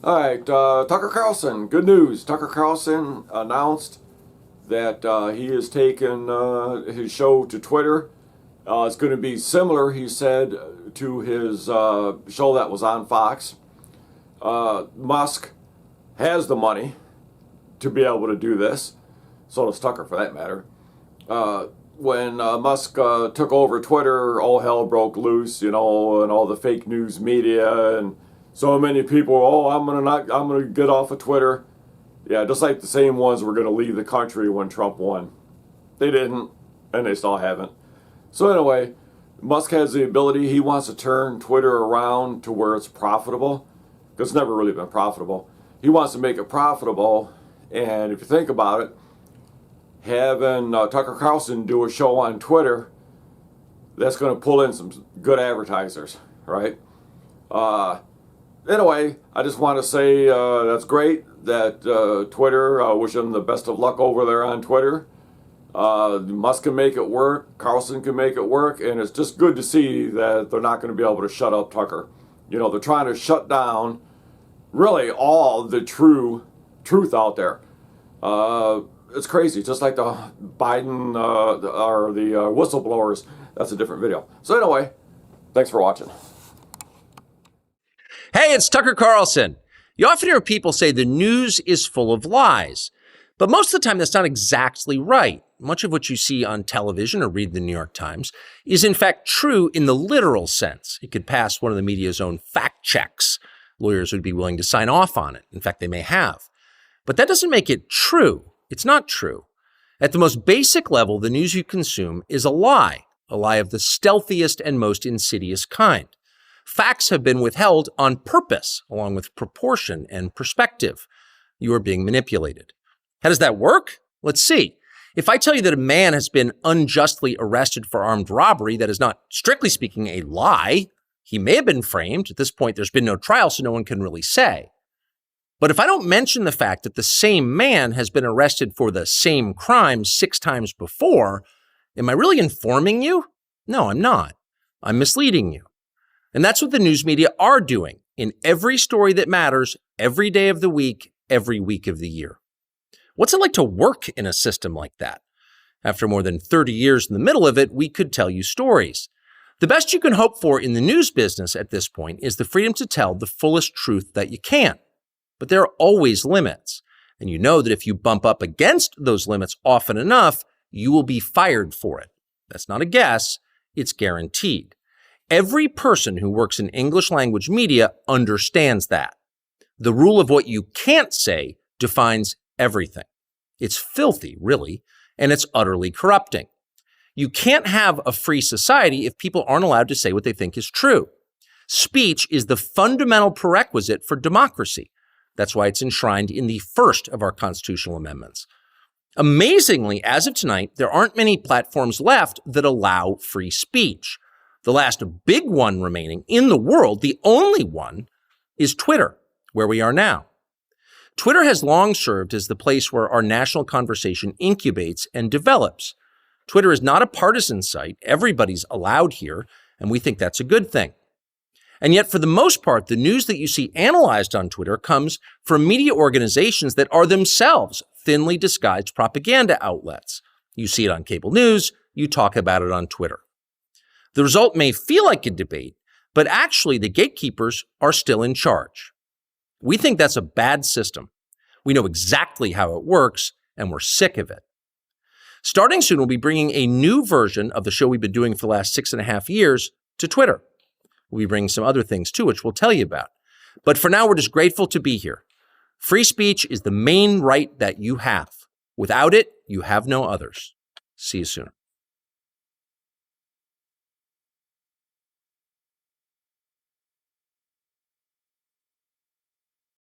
All right, Tucker Carlson, good news. Tucker Carlson announced that he has taken his show to Twitter. It's going to be similar, he said, to his show that was on Fox. Musk has the money to be able to do this. So does Tucker, for that matter. When Musk took over Twitter, all hell broke loose, and all the fake news media, and so many people. Oh, I'm gonna get off of Twitter. Yeah, just like the same ones were gonna leave the country when Trump won. They didn't, and they still haven't. So anyway, Musk has the ability. He wants to turn Twitter around to where it's profitable, because it's never really been profitable. He wants to make it profitable, and if you think about it, having Tucker Carlson do a show on Twitter, that's going to pull in some good advertisers, right? Anyway, I just want to say that's great that Twitter, wish them the best of luck over there on Twitter. Musk can make it work, Carlson can make it work, and it's just good to see that they're not going to be able to shut up Tucker. They're trying to shut down really all the truth out there. It's crazy, just like the Biden or the whistleblowers. That's a different video. So anyway, thanks for watching. Hey, it's Tucker Carlson. You often hear people say the news is full of lies, but most of the time that's not exactly right. Much of what you see on television or read the New York Times is in fact true in the literal sense. It could pass one of the media's own fact checks. Lawyers would be willing to sign off on it. In fact, they may have. But that doesn't make it true. It's not true. At the most basic level, the news you consume is a lie of the stealthiest and most insidious kind. Facts have been withheld on purpose, along with proportion and perspective. You are being manipulated. How does that work? Let's see. If I tell you that a man has been unjustly arrested for armed robbery, that is not, strictly speaking, a lie. He may have been framed. At this point, there's been no trial, so no one can really say. But if I don't mention the fact that the same man has been arrested for the same crime 6 times before, am I really informing you? No, I'm not. I'm misleading you. And that's what the news media are doing in every story that matters, every day of the week, every week of the year. What's it like to work in a system like that? After more than 30 years in the middle of it, we could tell you stories. The best you can hope for in the news business at this point is the freedom to tell the fullest truth that you can. But there are always limits. And you know that if you bump up against those limits often enough, you will be fired for it. That's not a guess, it's guaranteed. Every person who works in English language media understands that. The rule of what you can't say defines everything. It's filthy, really, and it's utterly corrupting. You can't have a free society if people aren't allowed to say what they think is true. Speech is the fundamental prerequisite for democracy. That's why it's enshrined in the first of our constitutional amendments. Amazingly, as of tonight, there aren't many platforms left that allow free speech. The last big one remaining in the world, the only one, is Twitter, where we are now. Twitter has long served as the place where our national conversation incubates and develops. Twitter is not a partisan site. Everybody's allowed here, and we think that's a good thing. And yet, for the most part, the news that you see analyzed on Twitter comes from media organizations that are themselves thinly disguised propaganda outlets. You see it on cable news, you talk about it on Twitter. The result may feel like a debate, but actually the gatekeepers are still in charge. We think that's a bad system. We know exactly how it works, and we're sick of it. Starting soon, we'll be bringing a new version of the show we've been doing for the last 6.5 years to Twitter. We'll be bringing some other things too, which we'll tell you about. But for now, we're just grateful to be here. Free speech is the main right that you have. Without it, you have no others. See you soon.